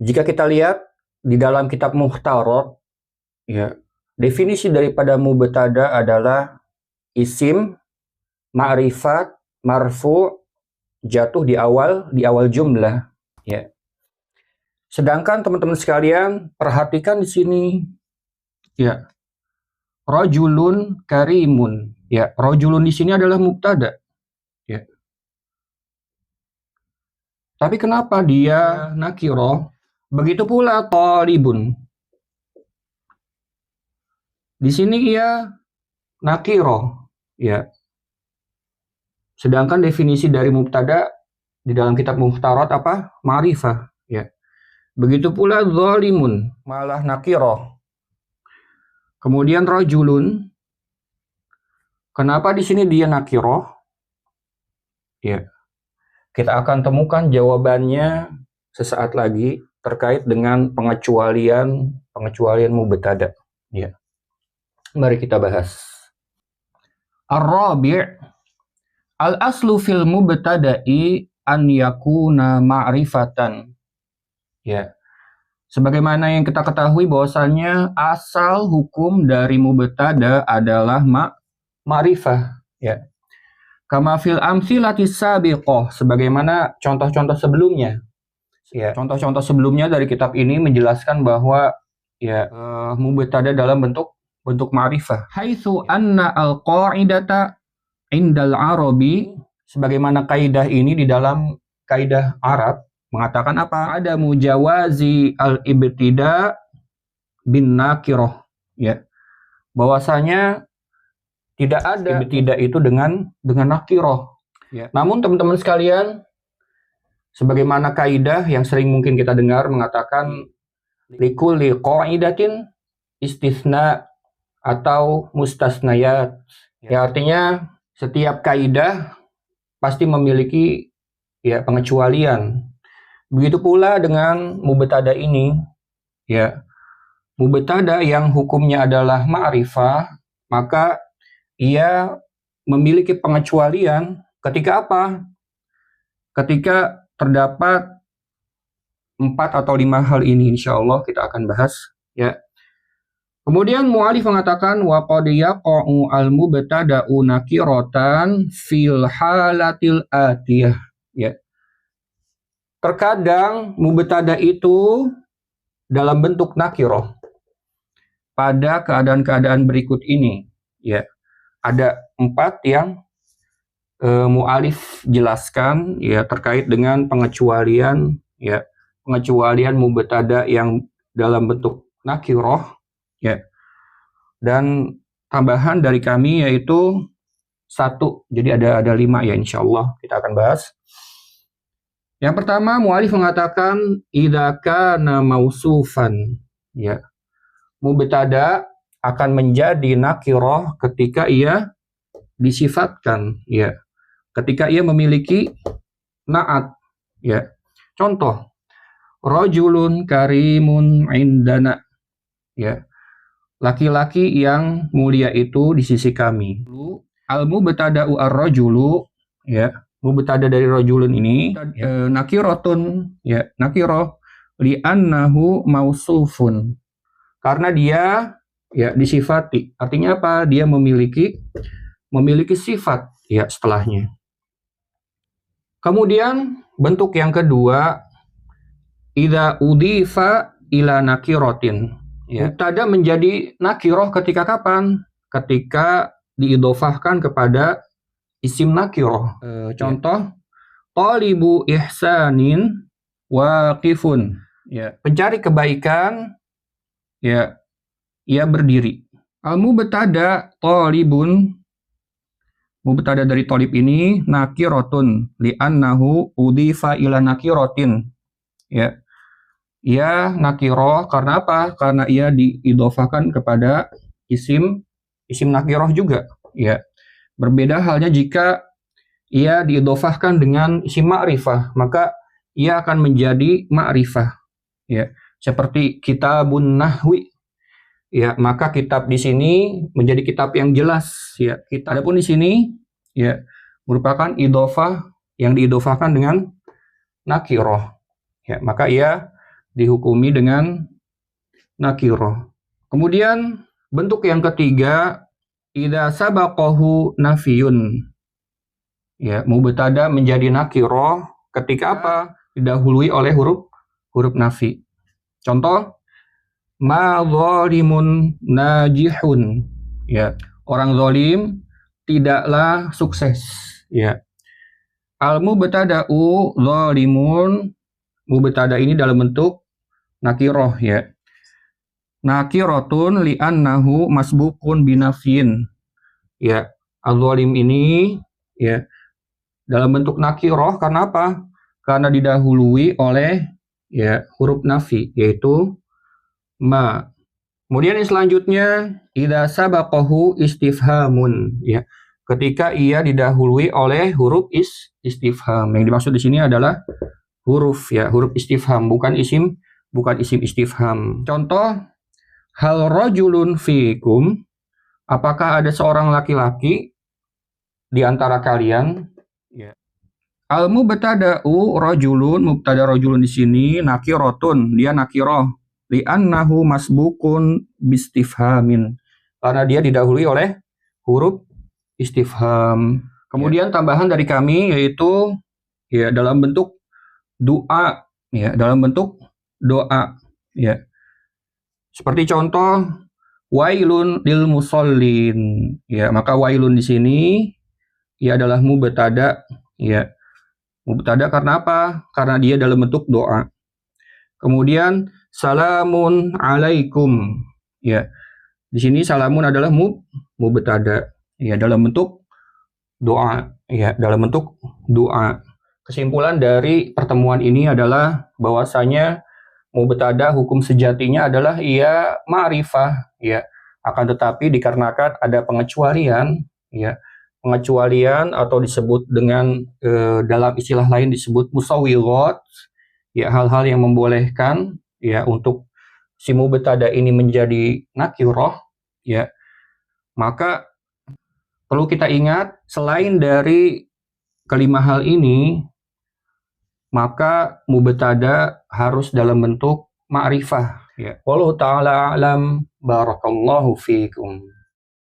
Jika kita lihat di dalam kitab Mukhtarot, ya, definisi daripada mubtada adalah isim, ma'rifat, marfu, jatuh di awal jumlah, ya. Sedangkan teman-teman sekalian perhatikan di sini, ya, rajulun karimun, ya, rajulun di sini adalah mubtada, ya. Tapi kenapa dia nakiro? Begitu pula talibun. Di sini ia nakiro, ya. Sedangkan definisi dari mubtada di dalam kitab Mukhtarat apa? Ma'rifah, ya. Begitu pula zalimun, malah nakiro. Kemudian rajulun, kenapa di sini dia nakiro? Ya. Kita akan temukan jawabannya sesaat lagi terkait dengan pengecualian mubtada. Ya. Mari kita bahas. Ar-rabi' al-aslu fil mubtada'i an yakuna ma'rifatan. Ya. Sebagaimana yang kita ketahui bahwasanya asal hukum dari mubtada adalah ma'rifah, ya. Kama fil amsilati sabiqah, sebagaimana contoh-contoh sebelumnya. Ya, contoh-contoh sebelumnya dari kitab ini menjelaskan bahwa ya mubtada dalam bentuk ma'rifah. Haitsu anna al-qa'idata indal arabi, sebagaimana kaidah ini di dalam kaidah Arab mengatakan apa? Ada mujawazi al-ibtida bin nakirah, ya. Bahwasanya tidak ada ibtida itu dengan nakirah. Ya. Namun teman-teman sekalian, sebagaimana kaidah yang sering mungkin kita dengar mengatakan likulli qa'idatin istisna atau mustasnayat. Ya, artinya setiap kaidah pasti memiliki ya pengecualian. Begitu pula dengan mubtada ini, ya. Mubtada yang hukumnya adalah ma'rifah, maka ia memiliki pengecualian ketika apa? Ketika terdapat 4 atau 5 hal ini, insya Allah kita akan bahas, ya. Kemudian mu'alif mengatakan wa qad yaqa'u al-mubtada'u nakiratan fil halatil atiyah, ya. Terkadang mubtada itu dalam bentuk nakirah pada keadaan-keadaan berikut ini, ya. Ada 4 yang mu'alif jelaskan, ya, terkait dengan pengecualian mubtada yang dalam bentuk nakirah, ya. Dan tambahan dari kami yaitu 1, jadi ada 5 ya, insya Allah kita akan bahas. Yang pertama, mu'alif mengatakan idza kana mausufan, ya. Mubtada akan menjadi nakirah ketika ia disifatkan, ya. Ketika ia memiliki na'at, ya. Contoh, rajulun karimun indana, ya. Laki-laki yang mulia itu di sisi kami. Al-mubtada'u ar-rajulu, ya. Mubtada dari rajulun ini nakiratun, ya, nakirah li'annahu mausufun. Karena dia ya disifati. Artinya apa? Dia memiliki sifat, ya, setelahnya. Kemudian bentuk yang kedua, idza udifa ila nakiratin, ya. Mubtada menjadi nakirah ketika kapan? Ketika diidhofahkan kepada isim nakirah. Contoh, talibu ihsanin waqifun, ya. Pencari kebaikan, ya, ia berdiri. Al-mubtada talibun, mubtada dari talib ini nakiratun li'annahu udifa ila nakiratin, ya. Ia nakirah karena apa? Karena ia diidhofahkan kepada isim nakirah juga, ya. Berbeda halnya jika ia diidhofahkan dengan isim ma'rifah, maka ia akan menjadi ma'rifah, ya. Seperti kitabun nahwi, ya, maka kitab di sini menjadi kitab yang jelas, ya. Adapun di sini, ya, merupakan idhofah yang diidhofahkan dengan nakirah, ya, maka ia dihukumi dengan nakiroh. Kemudian bentuk yang ketiga, idza sabaqahu nafiyun. Ya, mubtada menjadi nakiroh ketika apa? Didahului oleh huruf nafi. Contoh, ma zalimun najihun. Ya, orang zalim tidaklah sukses. Ya. Al mubtada'u zalimun, mubtada ini dalam bentuk nakiroh ya. Nakirotun li'annahu masbukun binafyin. Ya, al-zalim ini ya dalam bentuk nakiroh karena apa? Karena didahului oleh ya huruf nafi yaitu ma. Kemudian yang selanjutnya idza sabaqahu istifhamun ya. Ketika ia didahului oleh huruf istifham. Yang dimaksud di sini adalah huruf ya, huruf istifham bukan isim istifham. Contoh, hal rajulun fiikum, apakah ada seorang laki-laki di antara kalian? Ya. Al mubtada'u rajulun, mubtada rajulun di sini nakirotun, dia nakiroh. Li'annahu masbukun bistifhamin. Karena dia didahului oleh huruf istifham. Kemudian tambahan dari kami yaitu ya dalam bentuk doa ya, dalam bentuk doa ya. Seperti contoh wailun lil musallin ya, maka wailun di sini ya adalah mubtada ya. Mubtada karena apa? Karena dia dalam bentuk doa. Kemudian salamun alaikum ya. Di sini salamun adalah mubtada ya dalam bentuk doa ya, dalam bentuk doa. Kesimpulan dari pertemuan ini adalah bahwasanya mubtada hukum sejatinya adalah ia ma'rifah ya. Akan tetapi dikarenakan ada pengecualian ya. Pengecualian atau disebut dengan dalam istilah lain disebut musawwirat ya, hal-hal yang membolehkan ya untuk si mubtada ini menjadi nakirah ya. Maka perlu kita ingat selain dari kelima hal ini maka mubtada harus dalam bentuk ma'rifah ya. Wallahu ta'ala a'lam, barakallahu fiikum.